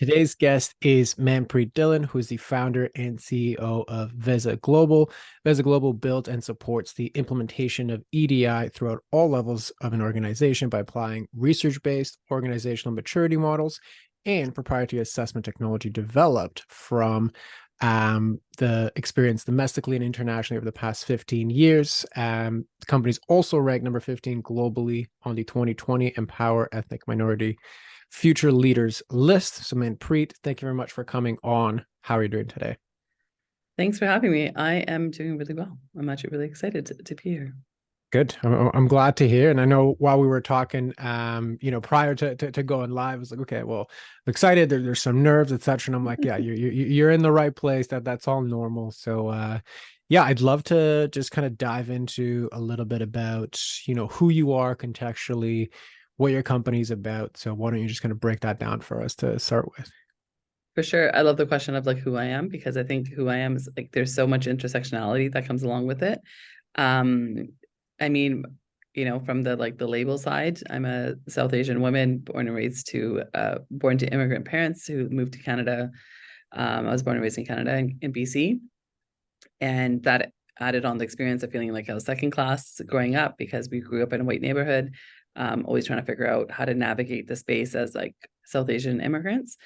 Today's guest is Manpreet Dhillon, who is the founder and CEO of Veza Global. Veza Global built and supports the implementation of EDI throughout all levels of an organization by applying research-based organizational maturity models and proprietary assessment technology developed from the experience domestically and internationally over the past 15 years. The company's also ranked number 15 globally on the 2020 Empower Ethnic Minority Future Leaders list. So, Manpreet, thank you very much for coming on. How are you doing today? Thanks for having me. I am doing really well. I'm actually really excited to be here. Good. I'm glad to hear. And I know while we were talking, prior to going live, I was like, okay, well, I'm excited. There's some nerves, etc. And I'm like, yeah, you're in the right place. That's all normal. So, yeah, I'd love to just kind of dive into a little bit about, who you are contextually, what your company's about. So why don't you just kind of break that down for us to start with? For sure. I love the question of like who I am, because I think who I am is like there's so much intersectionality that comes along with it. Um, I mean, from the label side, I'm a South Asian woman born to immigrant parents who moved to Canada. I was born and raised in Canada in BC. And that added on the experience of feeling like I was second class growing up because we grew up in a white neighborhood, always trying to figure out how to navigate the space as like South Asian immigrants.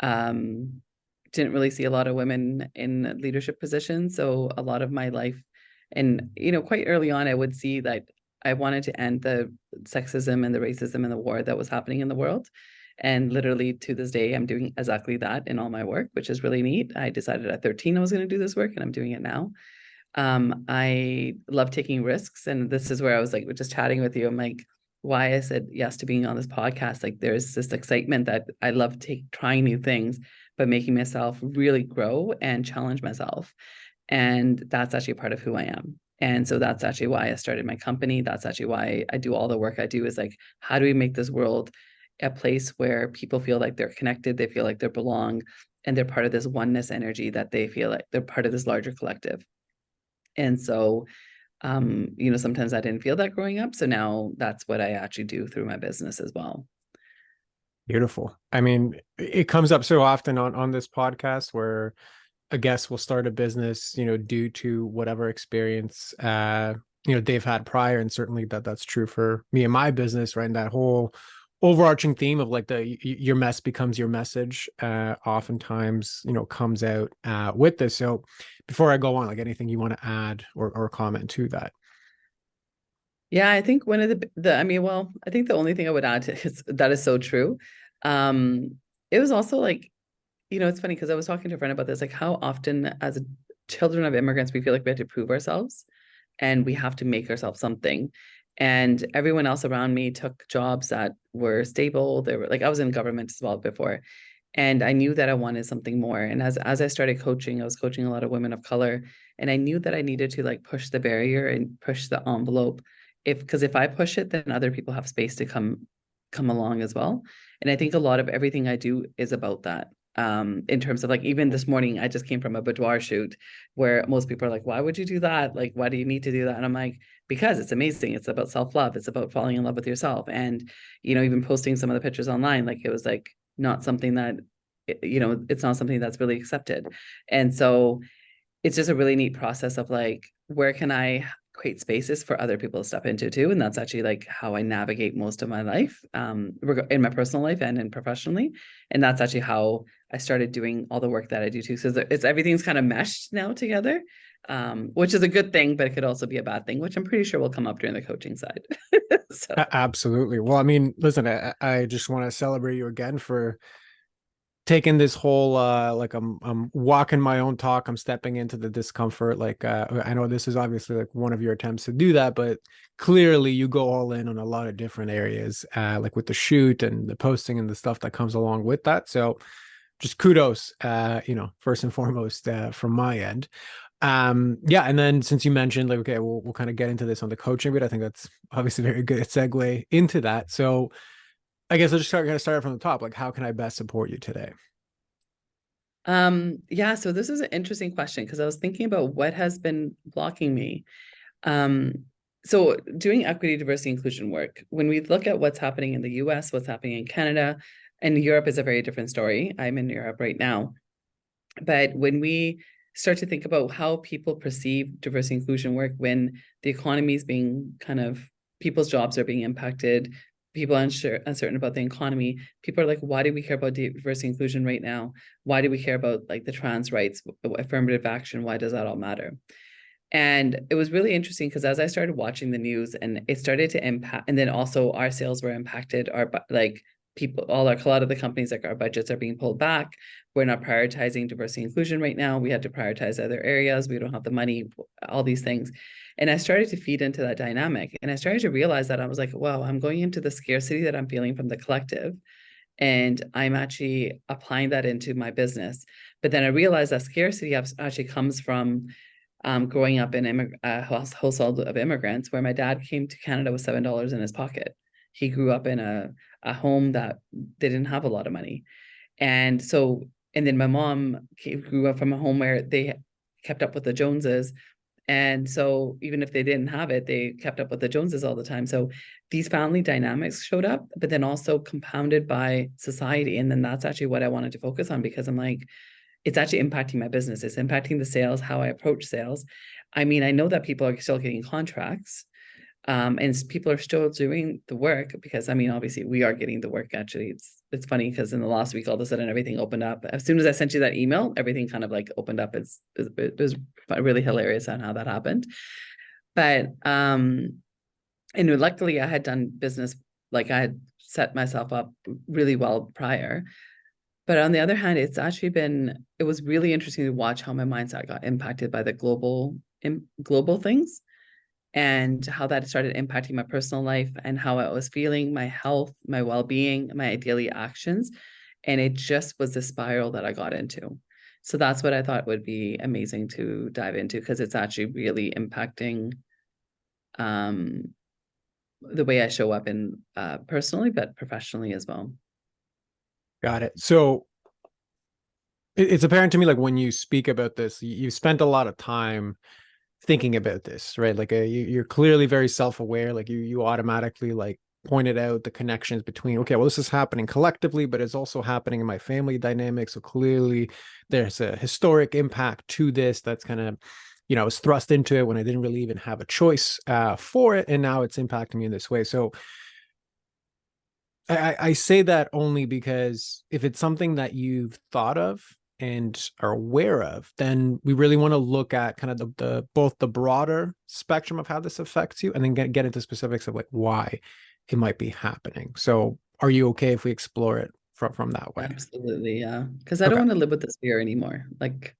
Um, didn't really see a lot of women in leadership positions. So a lot of my life, and quite early on, I would see that I wanted to end the sexism and the racism and the war that was happening in the world. And literally to this day, I'm doing exactly that in all my work, which is really neat. I decided at 13 I was going to do this work, and I'm doing it now. I love taking risks. And this is where I was like, just chatting with you. I'm like, why I said yes to being on this podcast. Like there's this excitement that I love trying new things, but making myself really grow and challenge myself. And that's actually part of who I am. And so that's actually why I started my company. That's actually why I do all the work I do, is like, how do we make this world a place where people feel like they're connected, they feel like they belong, and they're part of this oneness energy, that they feel like they're part of this larger collective. And so, sometimes I didn't feel that growing up. So now that's what I actually do through my business as well. Beautiful. I mean, it comes up so often on this podcast where a guest will start a business, due to whatever experience they've had prior. And certainly that's true for me and my business, right? And that whole overarching theme of like your mess becomes your message oftentimes comes out with this. So before I go on, like anything you want to add or comment to that? Yeah, I think one of I think the only thing I would add to is that is so true. It was also like, it's funny because I was talking to a friend about this, like how often as children of immigrants, we feel like we have to prove ourselves and we have to make ourselves something. And everyone else around me took jobs that were stable. They were like, I was in government as well before. And I knew that I wanted something more. And as I started coaching, I was coaching a lot of women of color. And I knew that I needed to like push the barrier and push the envelope. Because if I push it, then other people have space to come along as well. And I think a lot of everything I do is about that. In terms of like, even this morning, I just came from a boudoir shoot where most people are like, why would you do that? Like, why do you need to do that? And I'm like, because it's amazing. It's about self-love. It's about falling in love with yourself. And, even posting some of the pictures online, like it was like not something that, it's not something that's really accepted. And so it's just a really neat process of like, where can I create spaces for other people to step into too? And that's actually like how I navigate most of my life, in my personal life and in professionally. And that's actually how I started doing all the work that I do too. So it's everything's kind of meshed now together, which is a good thing, but it could also be a bad thing, which I'm pretty sure will come up during the coaching side. So Absolutely. Well, I mean, listen, I just want to celebrate you again for taking this whole like I'm walking my own talk. I'm stepping into the discomfort. Like I know this is obviously like one of your attempts to do that, but clearly you go all in on a lot of different areas, like with the shoot and the posting and the stuff that comes along with that. So just kudos, first and foremost, from my end. Yeah, and then since you mentioned like, okay, we'll kind of get into this on the coaching bit. I think that's obviously very good segue into that. So I guess I'll just kind of start from the top. Like, how can I best support you today? yeah, so this is an interesting question because I was thinking about what has been blocking me. Um, so doing equity, diversity, inclusion work, when we look at what's happening in the US, what's happening in Canada, And Europe is a very different story. I'm in Europe right now. But when we start to think about how people perceive diversity inclusion work, when the economy is being kind of, people's jobs are being impacted, people are uncertain about the economy, people are like, why do we care about diversity inclusion right now? Why do we care about like the trans rights, affirmative action? Why does that all matter? And it was really interesting because as I started watching the news and it started to impact, and then also our sales were impacted, like people, a lot of the companies, like our budgets are being pulled back. We're not prioritizing diversity inclusion right now. We had to prioritize other areas. We don't have the money, all these things. And I started to feed into that dynamic. And I started to realize that I was like, wow, I'm going into the scarcity that I'm feeling from the collective. And I'm actually applying that into my business. But then I realized that scarcity actually comes from growing up in a household of immigrants, where my dad came to Canada with $7 in his pocket. He grew up in a home that they didn't have a lot of money. And so, and then my mom grew up from a home where they kept up with the Joneses. And so even if they didn't have it, they kept up with the Joneses all the time. So these family dynamics showed up, but then also compounded by society. And then that's actually what I wanted to focus on, because I'm like, it's actually impacting my business. It's impacting the sales, how I approach sales. I mean, I know that people are still getting contracts, and people are still doing the work, because I mean, obviously we are getting the work. Actually, it's funny because in the last week, all of a sudden everything opened up. As soon as I sent you that email, everything kind of like opened up. It was really hilarious on how that happened. But and luckily I had done business, like I had set myself up really well prior. But on the other hand, it was really interesting to watch how my mindset got impacted by the global things, and how that started impacting my personal life and how I was feeling, my health, my well-being, my daily actions. And it just was the spiral that I got into. So that's what I thought would be amazing to dive into, because it's actually really impacting um, the way I show up in personally, but professionally as well. Got it. So it's apparent to me, like when you speak about this, you spent a lot of time thinking about this, right? Like you're clearly very self-aware. Like you automatically like pointed out the connections between, okay, well, this is happening collectively, but it's also happening in my family dynamic. So clearly there's a historic impact to this that's kind of, I was thrust into it when I didn't really even have a choice for it. And now it's impacting me in this way. So I say that only because if it's something that you've thought of and are aware of, then we really want to look at kind of the both the broader spectrum of how this affects you, and then get into specifics of like why it might be happening. So are you okay if we explore it from that way? Absolutely, yeah. Because I don't Okay. want to live with this fear anymore. Like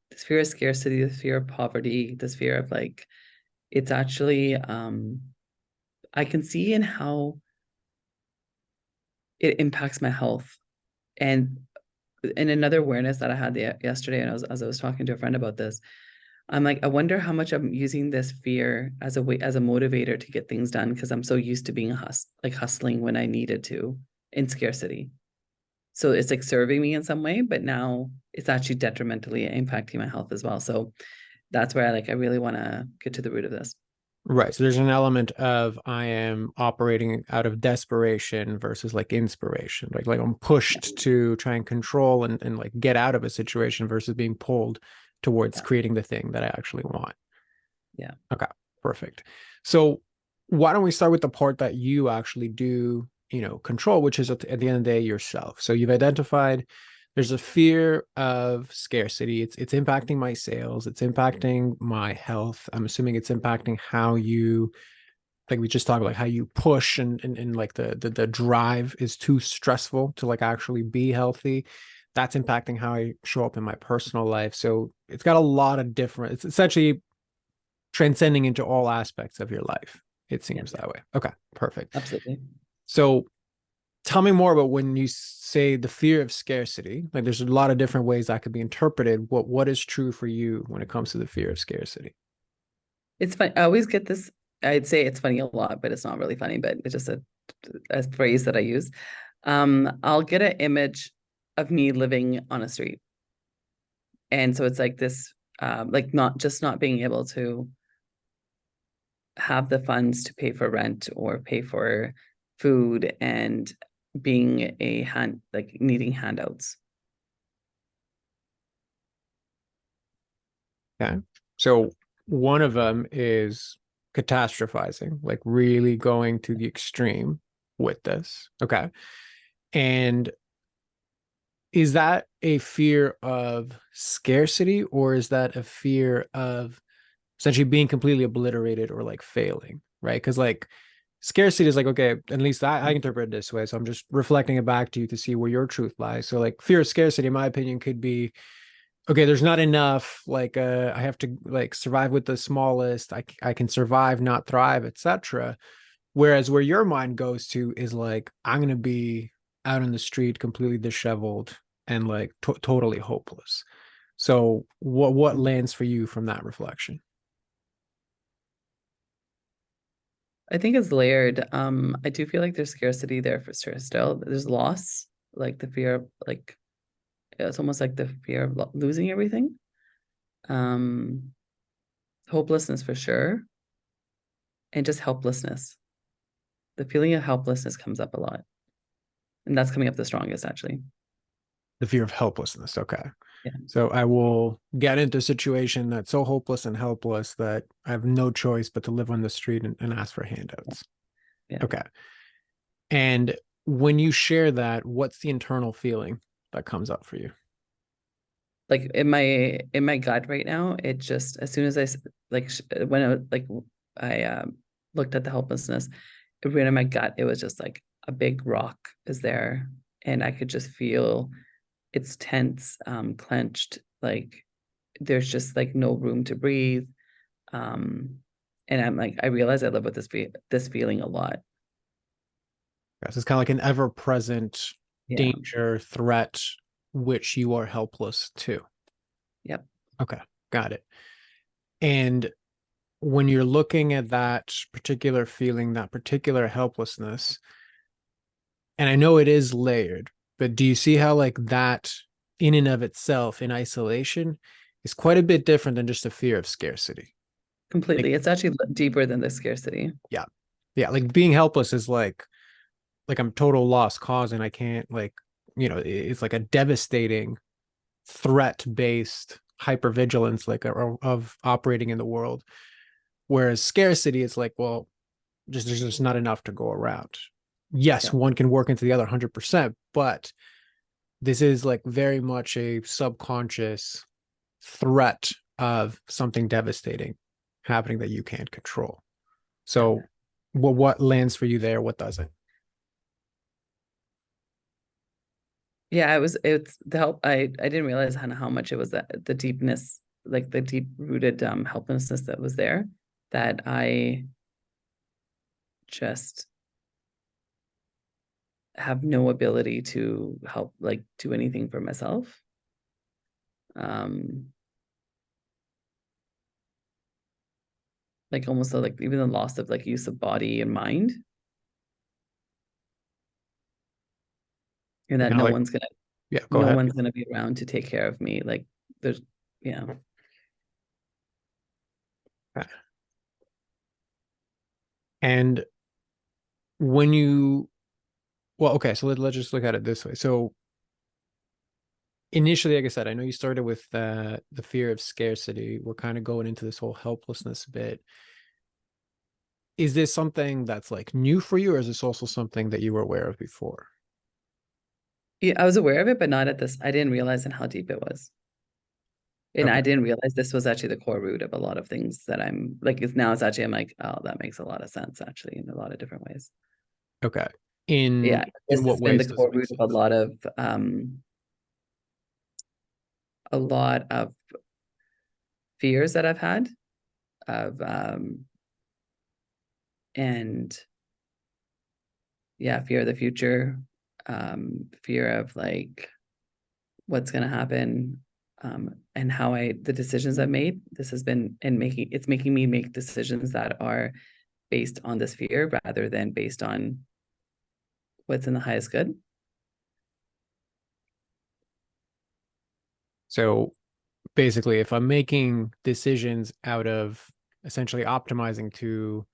this fear of scarcity, this fear of poverty, this fear of like, it's actually I can see in how it impacts my health. And another awareness that I had yesterday, and as I was talking to a friend about this, I'm like, I wonder how much I'm using this fear as a way, as a motivator to get things done, because I'm so used to being hustling when I needed to in scarcity. So it's like serving me in some way, but now it's actually detrimentally impacting my health as well. So that's where I really want to get to the root of this. Right. So there's an element of I am operating out of desperation versus like inspiration. Like I'm Yeah, pushed to try and control and like get out of a situation versus being pulled towards yeah, creating the thing that I actually want. yeah. Okay, perfect. So why don't we start with the part that you actually do, control, which is at the end of the day yourself. So you've identified there's a fear of scarcity. It's impacting my sales, it's impacting my health. I'm assuming it's impacting how you, like we just talked about, like how you push and like the drive is too stressful to like actually be healthy. That's impacting how I show up in my personal life. So it's got a lot of different, it's essentially transcending into all aspects of your life. It Yeah, seems that way. Okay, perfect. absolutely. So tell me more about when you say the fear of scarcity. Like there's a lot of different ways that could be interpreted. What is true for you when it comes to the fear of scarcity? It's fun. I always get this. I'd say it's funny a lot, but it's not really funny, but it's just a phrase that I use. I'll get an image of me living on a street. And so it's like this, like not being able to have the funds to pay for rent or pay for food. And being a hand, like needing handouts. Okay. So one of them is catastrophizing, like really going to the extreme with this. Okay. And is that a fear of scarcity, or is that a fear of essentially being completely obliterated or like failing? Right. Because like scarcity is like, okay, at least I interpret it this way. So I'm just reflecting it back to you to see where your truth lies. So like fear of scarcity, in my opinion, could be okay, there's not enough, like I have to like survive with the smallest, I can survive, not thrive, etc. Whereas where your mind goes to is like, I'm gonna be out in the street completely disheveled and like totally hopeless. So what lands for you from that reflection? I think it's layered. I do feel like there's scarcity there for sure still. There's loss, like the fear of like it's almost like the fear of losing everything. Um, Hopelessness for sure, and just helplessness. The feeling of helplessness comes up a lot, and that's coming up the strongest actually. The fear of helplessness. Okay. Yeah, So I will get into a situation that's so hopeless and helpless that I have no choice but to live on the street and ask for handouts. yeah. Okay. And when you share that, what's the internal feeling that comes up for you? Like in my gut right now, it just as soon as like when I looked at the helplessness, it ran in my gut. It was just like a big rock is there, and I could just feel it's tense, clenched, like there's just like no room to breathe. Um, and I'm like, I realize I live with this feeling a lot. Yes, it's kind of like an ever-present Yeah. danger, threat, which you are helpless to. Yep. Okay, got it. And when you're looking at that particular feeling, that particular helplessness, and I know it is layered, but do you see how like that in and of itself in isolation is quite a bit different than just a fear of scarcity? Like, Completely. It's actually deeper than the scarcity. yeah. Yeah, like being helpless is like I'm total lost cause and I can't like, it's like a devastating threat based hypervigilance like of operating in the world. Whereas scarcity is like, well, just there's just not enough to go around. Yes, Yeah. one can work into the other 100%, but this is like very much a subconscious threat of something devastating happening that you can't control. Yeah. So, what lands for you there? What doesn't? Yeah, it's the help. I didn't realize how much it was that the deepness, like the deep rooted helplessness that was there, that I just have no ability to help like do anything for myself. Um, like almost like even the loss of like use of body and mind, and Kind that of like, yeah, go no ahead. one's gonna be around to take care of me. Like there's yeah. And when you, well, okay, so let's just look at it this way. So initially, like I said, I know you started with the fear of scarcity. We're kind of going into this whole helplessness bit. Is this something that's like new for you, or is this also something that you were aware of before? Yeah, I was aware of it, but not at this. I didn't realize how deep it was. And Okay. I didn't realize this was actually the core root of a lot of things that I'm like, it's now it's actually, I'm like, oh, that makes a lot of sense actually in a lot of different ways. Okay. In Yeah, in this what has been ways the does core it make root of sense? a lot of fears that I've had of and yeah, fear of the future, fear of like what's gonna happen, and how the decisions I've made. This has been and making it's making me make decisions that are based on this fear rather than based on what's in the highest good. So basically, if I'm making decisions out of essentially optimizing to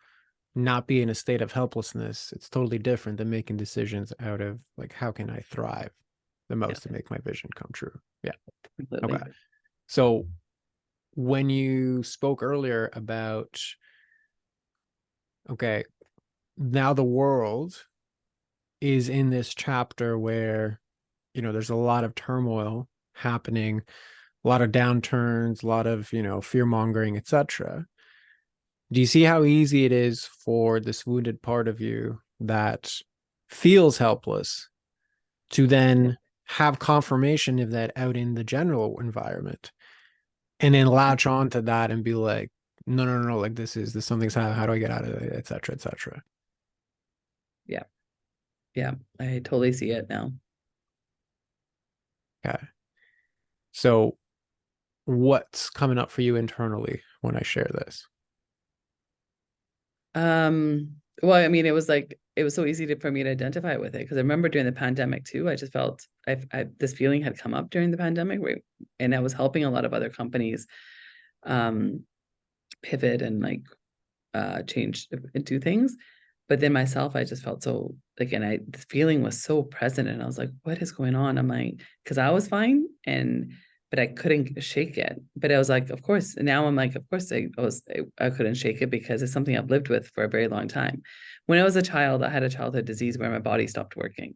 not be in a state of helplessness, it's totally different than making decisions out of like, how can I thrive the Yeah, most to make my vision come true? Yeah. Okay. completely. So when you spoke earlier about, okay, now the world is in this chapter where, there's a lot of turmoil happening, a lot of downturns, a lot of, fear mongering, etc. Do you see how easy it is for this wounded part of you that feels helpless to Yeah. then have confirmation of that out in the general environment and then latch on to that and be like, no, no, no, like this something's how do I get out of it, et cetera, et cetera. Yeah. Yeah. I totally see it now. Okay. So what's coming up for you internally when I share this? Well, I mean, it was so easy for me to identify with it because I remember during the pandemic too, I just felt this feeling had come up during the pandemic and I was helping a lot of other companies um pivot and like change and do things. But then myself, I just felt so like, and the feeling was so present, and I was like, "What is going on?" I'm like, because I was fine, but I couldn't shake it. But I was like, of course. And now I'm like, of course, I couldn't shake it because it's something I've lived with for a very long time. When I was a child, I had a childhood disease where my body stopped working,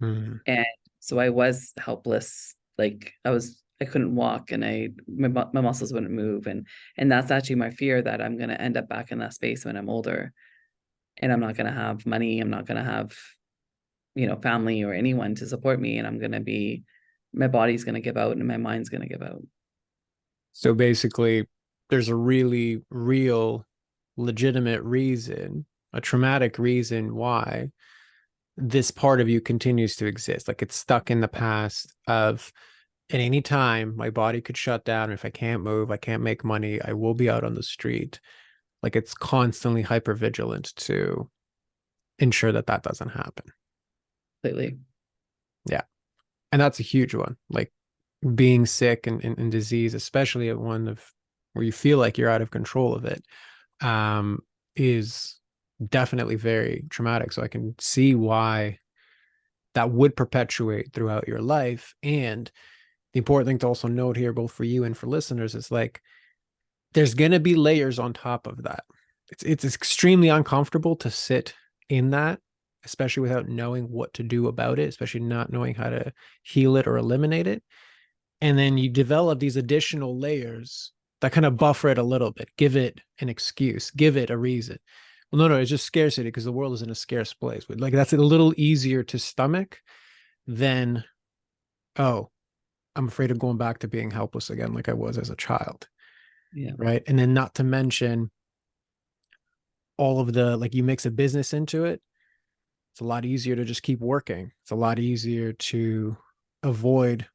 Mm. and so I was helpless. Like I couldn't walk, and my muscles wouldn't move, and that's actually my fear that I'm gonna end up back in that space when I'm older and I'm not going to have money. I'm not going to have, family or anyone to support me. And my body's going to give out and my mind's going to give out. So basically, there's a really real, legitimate reason, a traumatic reason why this part of you continues to exist. Like it's stuck in the past of at any time my body could shut down. If I can't move, I can't make money, I will be out on the street. Like it's constantly hyper vigilant to ensure that that doesn't happen. Completely. Yeah. And that's a huge one. Like being sick and disease, especially at one of where you feel like you're out of control of it, um, is definitely very traumatic. So I can see why that would perpetuate throughout your life. And the important thing to also note here, both for you and for listeners, is like there's going to be layers on top of that. It's extremely uncomfortable to sit in that, especially without knowing what to do about it, especially not knowing how to heal it or eliminate it. And then you develop these additional layers that kind of buffer it a little bit, give it an excuse, give it a reason. Well, no, it's just scarcity because the world is in a scarce place. Like that's a little easier to stomach than, oh, I'm afraid of going back to being helpless again, like I was as a child. Yeah. Right. And then not to mention all of the, like you mix a business into it. It's a lot easier to just keep working. It's a lot easier to avoid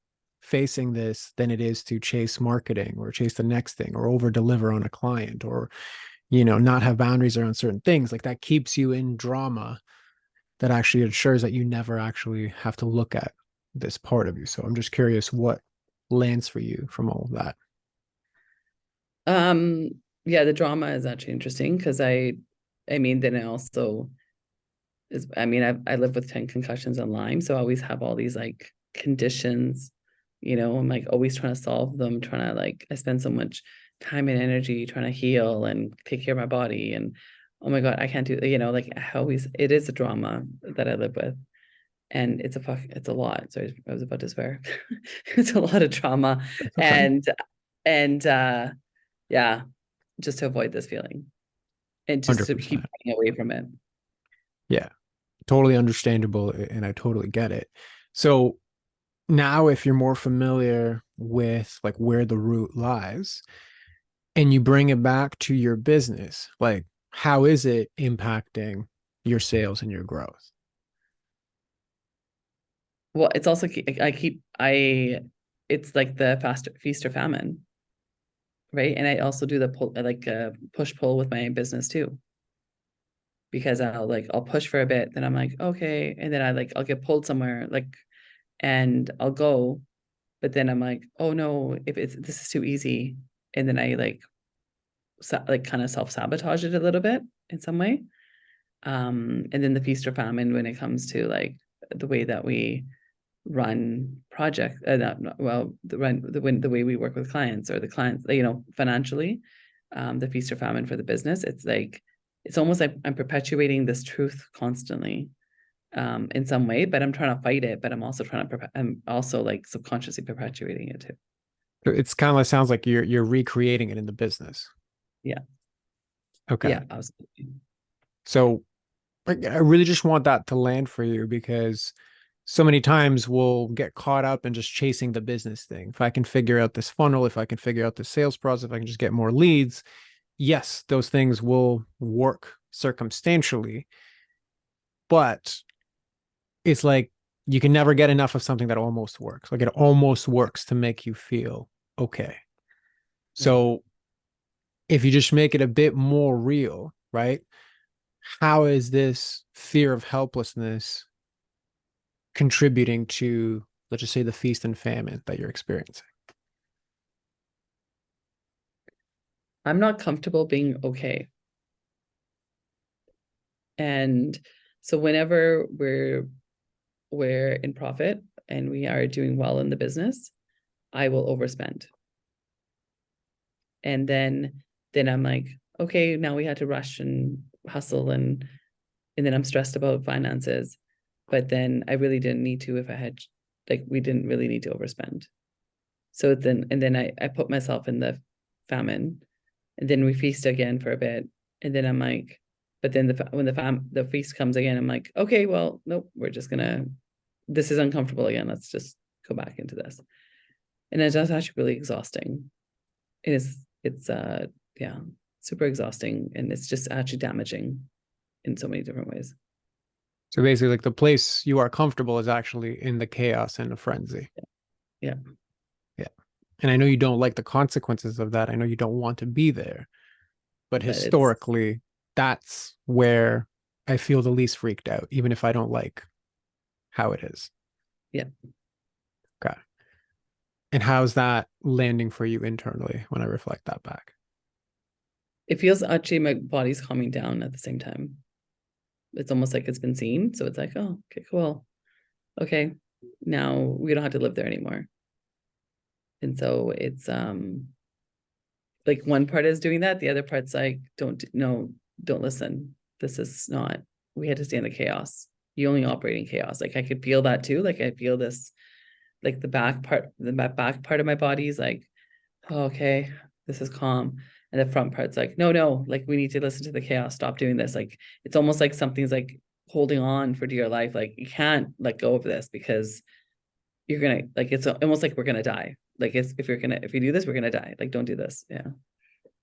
facing this than it is to chase marketing or chase the next thing or over deliver on a client or, not have boundaries around certain things. Like that keeps you in drama that actually ensures that you never actually have to look at this part of you. So I'm just curious what lands for you from all of that. Um, yeah, the drama is actually interesting because I mean, then it also I mean, I live with 10 concussions and Lyme, so I always have all these like conditions, I'm like always trying to solve them, trying to like, I spend so much time and energy trying to heal and take care of my body. And oh my God, I can't do, like it is a drama that I live with. And it's a lot. Sorry, I was about to swear. It's a lot of trauma. That's okay. And yeah, just to avoid this feeling and just to keep 100%. running away from it. Yeah, totally understandable. And I totally get it. So now, if you're more familiar with like where the root lies and you bring it back to your business, like how is it impacting your sales and your growth? Well, it's also it's like the fast feast or famine, right? And I also do the pull like push pull with my business too, because I'll push for a bit, then I'm like okay, and then I'll get pulled somewhere and I'll go, but then I'm like oh no, if it's this is too easy, and then I like like kind of self-sabotage it a little bit in some way. And then the feast or famine when it comes to like the way that we run project well the way we work with clients or the clients, you know, financially, the feast or famine for the business. It's like it's almost like I'm perpetuating this truth constantly, in some way, but I'm trying to fight it, but I'm also like subconsciously perpetuating it too. It's kind of like, sounds like you're recreating it in the business. Yeah. Okay. Yeah, absolutely. So I really just want that to land for you, because so many times we'll get caught up in just chasing the business thing. If I can figure out this funnel, if I can figure out the sales process, if I can just get more leads, yes, those things will work circumstantially, but it's like you can never get enough of something that almost works. Like it almost works to make you feel okay. Yeah. So if you just make it a bit more real, right? How is this fear of helplessness contributing to, let's just say, the feast and famine that you're experiencing? I'm not comfortable being okay. And so whenever we're in profit and we are doing well in the business, I will overspend. And then I'm like, okay, now we had to rush and hustle and then I'm stressed about finances. But then I really didn't need to if I had like we didn't really need to overspend. So then I put myself in the famine and then we feast again for a bit. And then I'm like, but then when the feast comes again, I'm like, okay, well, nope, we're just gonna this is uncomfortable again. Let's just go back into this. And it's just actually really exhausting. It's yeah, super exhausting and it's just actually damaging in so many different ways. So basically, like the place you are comfortable is actually in the chaos and the frenzy. Yeah. Yeah. And I know you don't like the consequences of that. I know you don't want to be there. But But it's historically, that's where I feel the least freaked out, even if I don't like how it is. yeah. Okay. And how's that landing for you internally when I reflect that back? It feels actually my body's calming down at the same time. It's almost like it's been seen. So it's like, oh, okay, cool. Okay. Now we don't have to live there anymore. And so it's like one part is doing that, the other part's like, don't listen. This is not, we had to stay in the chaos. You only operate in chaos. Like I could feel that too. Like I feel this, like the back part of my body is like, oh, okay, this is calm. And the front part's like, no, like we need to listen to the chaos. Stop doing this. Like it's almost like something's like holding on for dear life. Like you can't let go of this because you're gonna like it's almost like we're gonna die. Like it's if you do this, we're gonna die. Like don't do this. Yeah.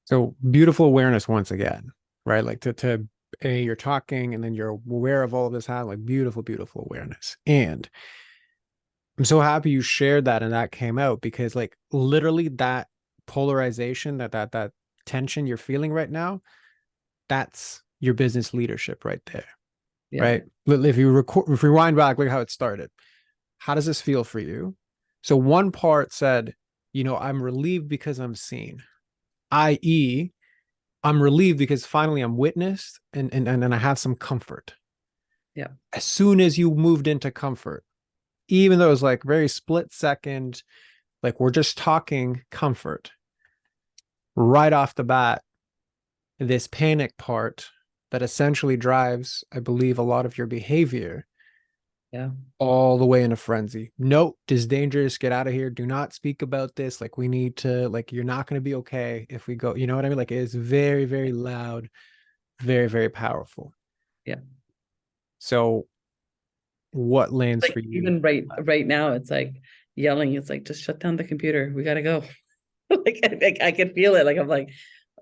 So beautiful awareness once again, right? Like to you're talking and then you're aware of all of this, like beautiful, beautiful awareness. And I'm so happy you shared that and that came out, because like literally that polarization, that tension you're feeling right now, that's your business leadership right there, Yeah. right? If you if you rewind back, look how it started. How does this feel for you? So one part said, I'm relieved because I'm seen, i.e., I'm relieved because finally I'm witnessed and I have some comfort. Yeah. As soon as you moved into comfort, even though it was like very split second, like we're just talking comfort, right off the bat, this panic part that essentially drives, I believe, a lot of your behavior Yeah. all the way in a frenzy. Nope, this is dangerous. Get out of here. Do not speak about this. Like we need to, like, you're not going to be okay if we go, you know what I mean? Like it is very, very loud, very, very powerful. Yeah. So what lands Like for you? even right now, it's like yelling. It's like just shut down the computer. We gotta go. Like I can feel it. Like I'm like,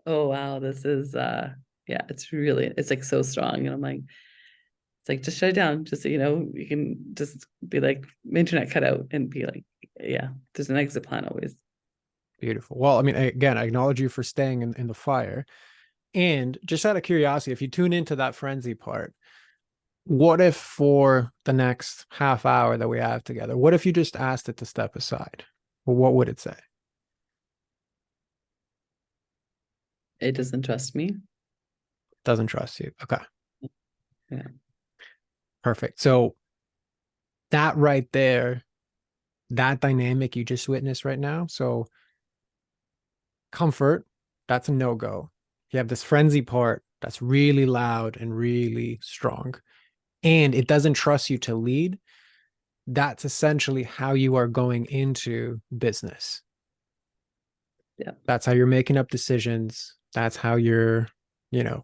oh wow, this is yeah, it's like so strong. And I'm like, it's like just shut it down. Just so you know, you can just be like internet cut out and be like, yeah, there's an exit plan always. Beautiful. Well, I mean, again, I acknowledge you for staying in the fire. And just out of curiosity, if you tune into that frenzy part, what if for the next half hour that we have together, what if you just asked it to step aside? Well, what would it say? It doesn't trust me. Doesn't trust you. Okay. Yeah. Perfect. So that right there, that dynamic you just witnessed right now. So comfort, that's a no-go. You have this frenzy part that's really loud and really strong, and it doesn't trust you to lead. That's essentially how you are going into business. Yeah. That's how you're making up decisions. That's how you're,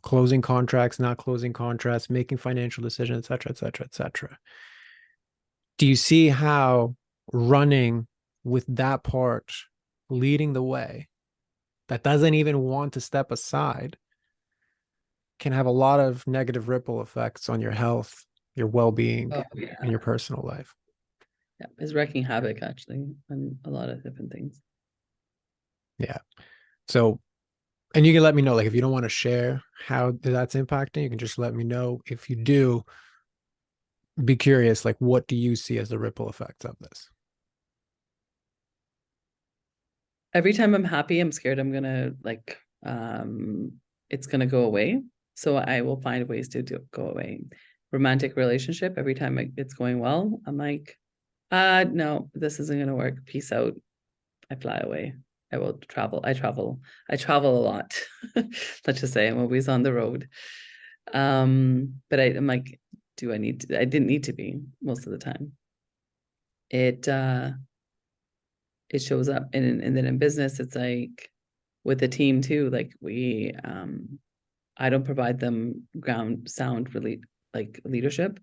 closing contracts, not closing contracts, making financial decisions, et cetera, et cetera, et cetera. Do you see how running with that part, leading the way, that doesn't even want to step aside, can have a lot of negative ripple effects on your health, your well-being, Oh yeah. and your personal life? Yeah. It's wreaking havoc actually on a lot of different things. Yeah. So, and you can let me know, like, if you don't want to share how that's impacting, you can just let me know. If you do, be curious, like, what do you see as the ripple effects of this? Every time I'm happy, I'm scared I'm gonna like it's gonna go away. So I will find ways to go away. Romantic relationship, every time it's going well, I'm like, no, this isn't gonna work. Peace out. I fly away. I will travel. I travel a lot. Let's just say I'm always on the road. But I'm like, do I need to? I didn't need to be most of the time. It it shows up, and then in business, it's like with the team too. Like I don't provide them ground sound really like leadership,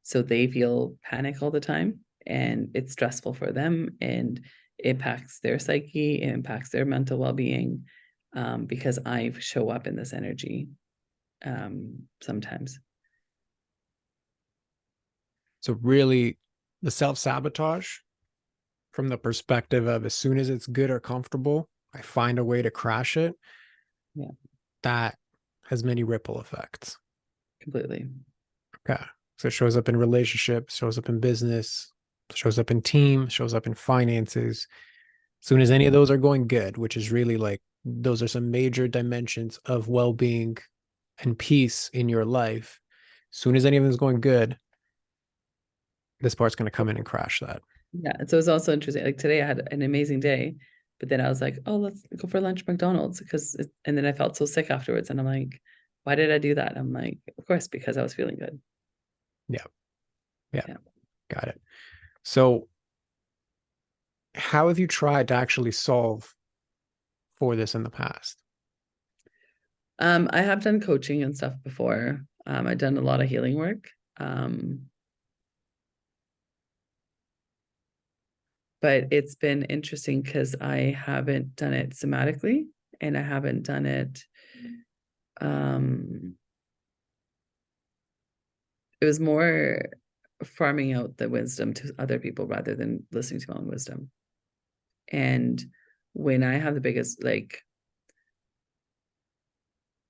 so they feel panic all the time, and it's stressful for them, and it impacts their psyche, it impacts their mental well-being, because I show up in this energy sometimes. So really, the self-sabotage from the perspective of, as soon as it's good or comfortable, I find a way to crash it. Yeah, That has many ripple effects. completely. Okay. So it shows up in relationships, shows up in business, shows up in team, shows up in finances. As soon as any of those are going good, which is really like, those are some major dimensions of well-being and peace in your life. As soon as any of them is going good, this part's going to come in and crash that. Yeah, and so it's also interesting. Like today, I had an amazing day, but then I was like, "Oh, let's go for lunch at McDonald's," and then I felt so sick afterwards, and I'm like, "Why did I do that?" I'm like, "Of course, because I was feeling good." Yeah. Yeah. Yeah. Got it. So how have you tried to actually solve for this in the past? I have done coaching and stuff before. I've done a lot of healing work. But it's been interesting because I haven't done it somatically, and I haven't done it. Um, it was more farming out the wisdom to other people rather than listening to my own wisdom. And when I have the biggest like,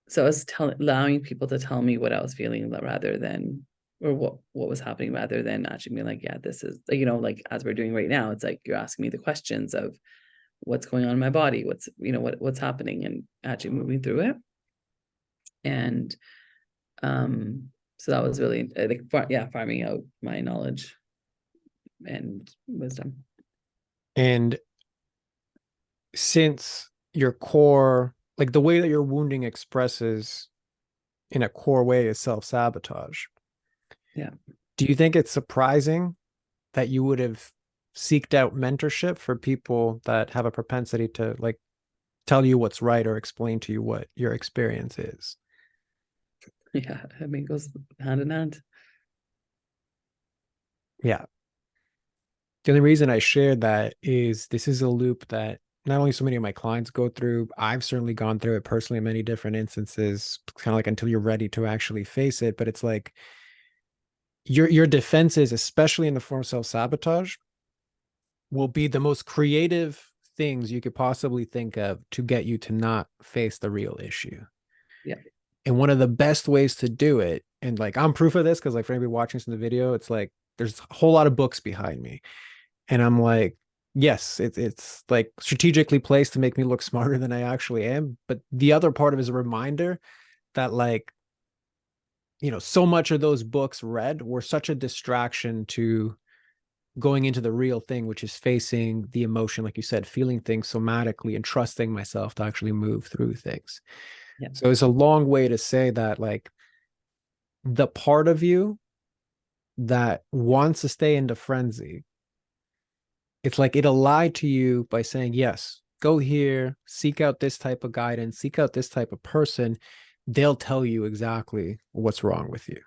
so I was allowing people to tell me what I was feeling rather than, or what was happening, rather than actually being like, yeah, this is, like as we're doing right now, it's like you're asking me the questions of what's going on in my body, what's happening, and actually moving through it. And so that was really like farming out my knowledge and wisdom. And since your core, like the way that your wounding expresses in a core way is self-sabotage, Yeah. do you think it's surprising that you would have seeked out mentorship for people that have a propensity to, like, tell you what's right or explain to you what your experience is? Yeah, I mean, it goes hand in hand. Yeah. The only reason I shared that is this is a loop that not only so many of my clients go through, I've certainly gone through it personally in many different instances, kind of like until you're ready to actually face it. But it's like your defenses, especially in the form of self-sabotage, will be the most creative things you could possibly think of to get you to not face the real issue. Yeah. And one of the best ways to do it, and like I'm proof of this, because like for anybody watching this in the video, it's like there's a whole lot of books behind me. And I'm like, yes, it's like strategically placed to make me look smarter than I actually am. But the other part of it is a reminder that, like, so much of those books read were such a distraction to going into the real thing, which is facing the emotion, like you said, feeling things somatically and trusting myself to actually move through things. Yeah. So it's a long way to say that, like, the part of you that wants to stay into frenzy, it's like it'll lie to you by saying, yes, go here, seek out this type of guidance, seek out this type of person. They'll tell you exactly what's wrong with you.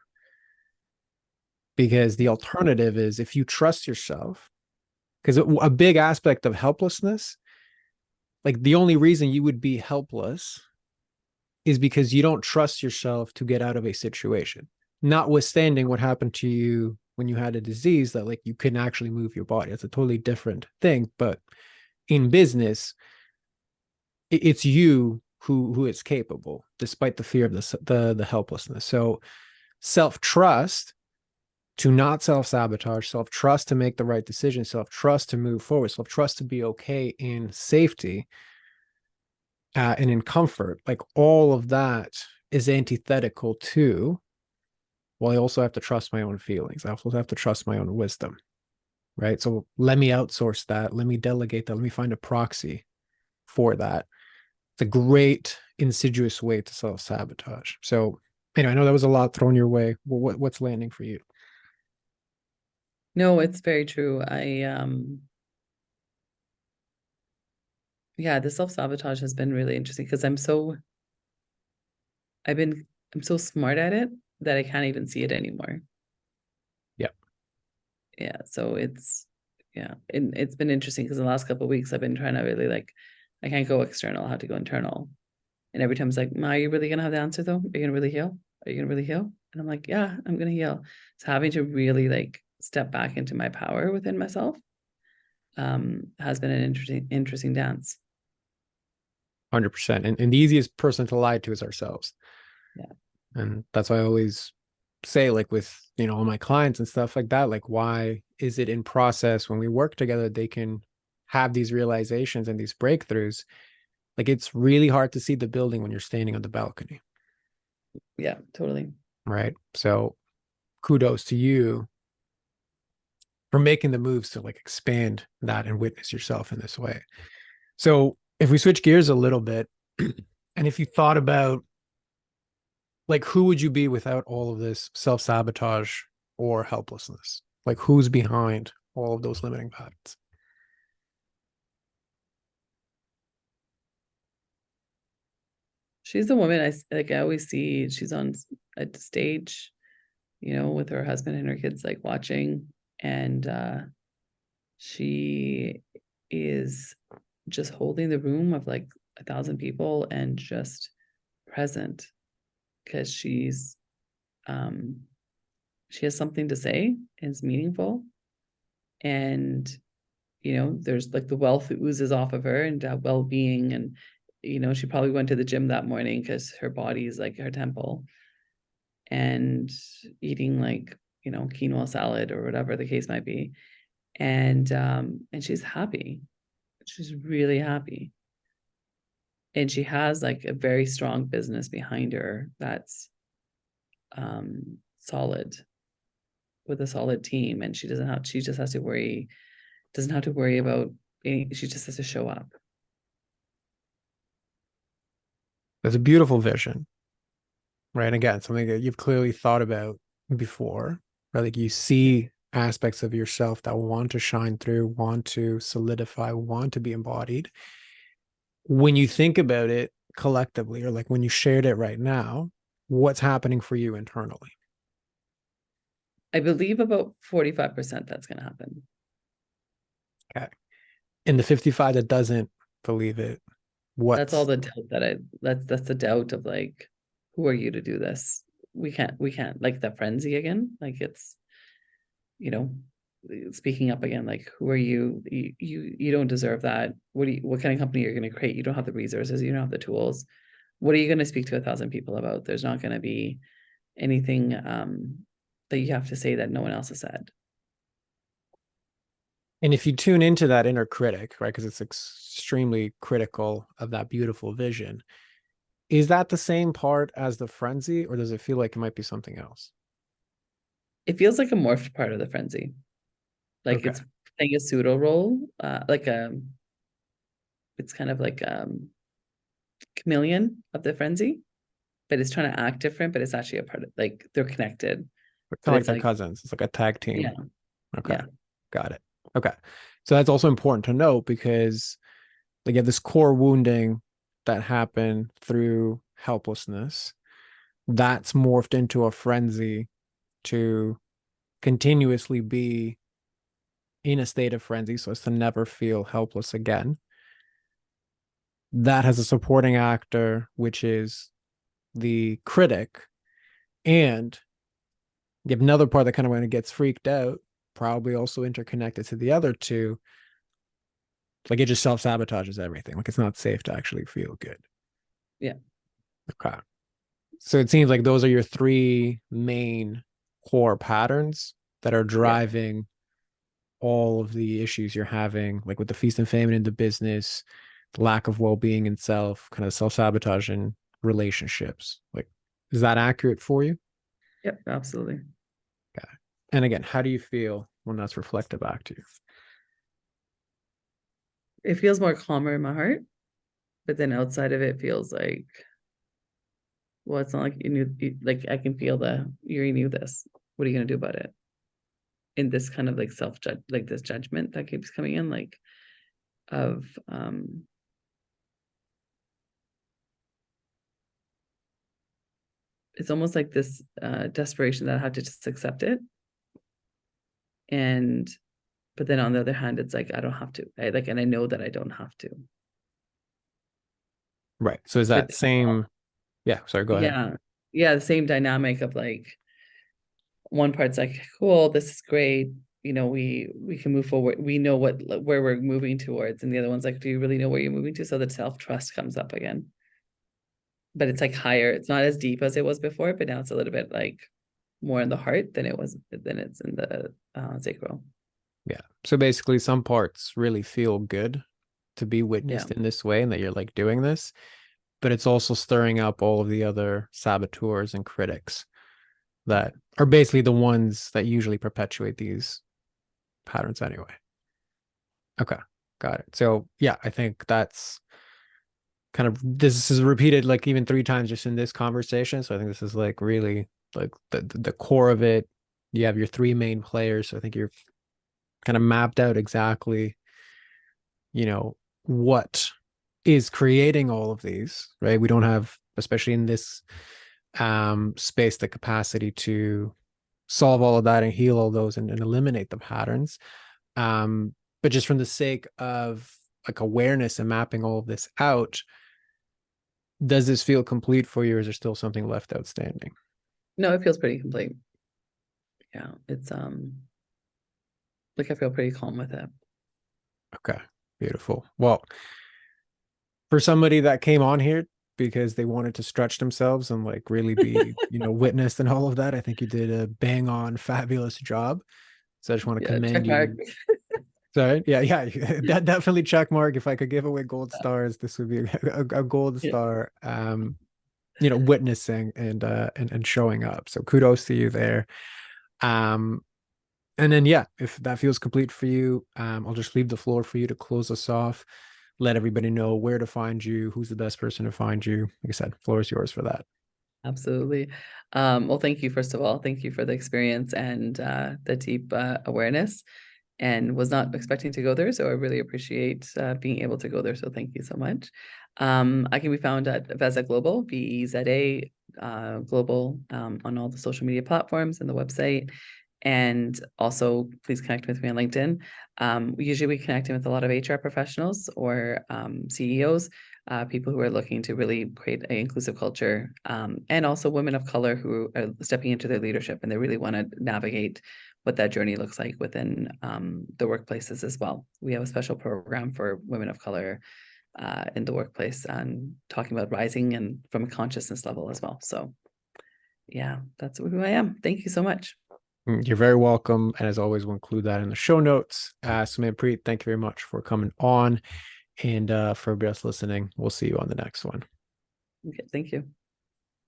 Because the alternative is, if you trust yourself, because a big aspect of helplessness, like the only reason you would be helpless is because you don't trust yourself to get out of a situation, notwithstanding what happened to you when you had a disease that, like, you couldn't actually move your body. It's a totally different thing. But in business, it's you who is capable, despite the fear of the helplessness. So self-trust to not self-sabotage, self-trust to make the right decision, self-trust to move forward, self-trust to be okay in safety, and in comfort, like all of that is antithetical to, well, I also have to trust my own feelings. I also have to trust my own wisdom, right? So let me outsource that. Let me delegate that. Let me find a proxy for that. It's a great insidious way to self-sabotage. So anyway, I know that was a lot thrown your way. What's landing for you? No, it's very true. Yeah, the self-sabotage has been really interesting because I've been I'm so smart at it that I can't even see it anymore. Yeah, Yeah, so yeah, it's been interesting because the last couple of weeks I've been trying to really like, I can't go external, I have to go internal. And every time it's like, Ma, are you really gonna have the answer though? Are you gonna really heal? Are you gonna really heal? And I'm like, yeah, I'm gonna heal. So having to really like step back into my power within myself has been an interesting dance. 100%. And the easiest person to lie to is ourselves. Yeah. And that's why I always say, like, with, all my clients and stuff like that, like, why is it in process when we work together, they can have these realizations and these breakthroughs? Like, it's really hard to see the building when you're standing on the balcony, Yeah, totally. right? So kudos to you for making the moves to, like, expand that and witness yourself in this way. So if we switch gears a little bit, and if you thought about, like, who would you be without all of this self-sabotage or helplessness? Like, who's behind all of those limiting patterns? She's the woman like I always see she's on a stage, with her husband and her kids like watching, and she is just holding the room of like 1,000 people and just present because um she has something to say and it's meaningful, and there's like the wealth oozes off of her and well-being, and she probably went to the gym that morning because her body is like her temple, and eating like quinoa salad or whatever the case might be, and she's happy. She's really happy, and she has like a very strong business behind her that's solid, with a solid team, and she just has to worry doesn't have to worry about any, she just has to show up. That's a beautiful vision, right? Again, something that you've clearly thought about before, right? Like, you see aspects of yourself that want to shine through, want to solidify, want to be embodied. When you think about it collectively, or like when you shared it right now, what's happening for you internally? I believe about 45% that's going to happen. Okay. And the 55 that doesn't believe it, That's all what's the doubt that's the doubt of like, who are you to do this? We can't like the frenzy again. Like it's, you know, speaking up again, like who are you? You don't deserve that. What kind of company you're going to create? You don't have the resources, you don't have the tools. What are you going to speak to 1,000 people about? There's not going to be anything that you have to say that no one else has said. And if you tune into that inner critic, right, because it's extremely critical of that beautiful vision, is that the same part as the frenzy, or does it feel like it might be something else? It feels like a morphed part of the frenzy. Like Okay. it's playing a pseudo role, it's kind of like chameleon of the frenzy, but it's trying to act different, but it's actually a part of, like, they're connected, Kind but of like it's their like, cousins. It's like a tag yeah, team. Okay. yeah, Got it. Okay. So that's also important to note because like you have this core wounding that happened through helplessness that's morphed into a frenzy to continuously be in a state of frenzy so as to never feel helpless again. That has a supporting actor, which is the critic. And you have another part that kind of when it gets freaked out, probably also interconnected to the other two. Like it just self sabotages everything. Like it's not safe to actually feel good. yeah, Okay. So it seems like those are your three main core patterns that are yeah. driving all of the issues you're having, like with the feast and famine in the business, the lack of well being in self, kind of self sabotage in relationships. Like, is that accurate for you? Yep, absolutely. Okay. And again, how do you feel when that's reflected back to you? It feels more calmer in my heart, but then outside of it feels like, well, it's not like like I can feel you already knew this. What are you gonna do about it? In this kind of like self-judge, like this judgment that keeps coming in, like of it's almost like this desperation that I have to just accept it. And but then on the other hand, it's like I don't have to. And I know that I don't have to. Right. So is But that same? Yeah. Sorry. Go ahead. yeah, yeah, the same dynamic of like one part's like, cool, this is great. We can move forward. We know where we're moving towards, and the other one's like, do you really know where you're moving to? So that self trust comes up again, but it's like higher. It's not as deep as it was before, but now it's a little bit like more in the heart than it's in the sacral. Yeah. So basically, some parts really feel good to be Yeah, witnessed in this way and that you're like doing this, but it's also stirring up all of the other saboteurs and critics that are basically the ones that usually perpetuate these patterns anyway. Okay. Got it. So yeah, I think that's kind of this is repeated like even three times just in this conversation. So I think this is like really like the core of it. You have your three main players. So I think you're kind of mapped out exactly, what is creating all of these, right? We don't have, especially in this space, the capacity to solve all of that and heal all those and eliminate the patterns. But just from the sake of like awareness and mapping all of this out, does this feel complete for you, or is there still something left outstanding? no, it feels pretty complete. Yeah, it's like I feel pretty calm with it. Okay, beautiful. Well, for somebody that came on here because they wanted to stretch themselves and like really be, witnessed and all of that, I think you did a bang on fabulous job. So I just want to Yeah, commend check mark. you. Sorry. Yeah, yeah. That definitely check mark. If I could give away gold stars, this would be a gold Yeah, star. Witnessing and showing up. So kudos to you there. Um, and then yeah, if that feels complete for you, I'll just leave the floor for you to close us off. Let everybody know where to find you, who's the best person to find you. Like I said, floor is yours for that. absolutely. Well, thank you, first of all. Thank you for the experience and the deep awareness, and was not expecting to go there. So I really appreciate being able to go there. So thank you so much. I can be found at Veza Global, VEZA Global, on all the social media platforms and the website. And also, please connect with me on LinkedIn. Usually, we connect in with a lot of HR professionals or CEOs, people who are looking to really create an inclusive culture, and also women of color who are stepping into their leadership and they really want to navigate what that journey looks like within the workplaces as well. We have a special program for women of color in the workplace and talking about rising and from a consciousness level as well. So, yeah, that's who I am. Thank you so much. You're very welcome. And as always, we'll include that in the show notes. So Manpreet, thank you very much for coming on. And for everybody else listening, we'll see you on the next one. Okay, thank you.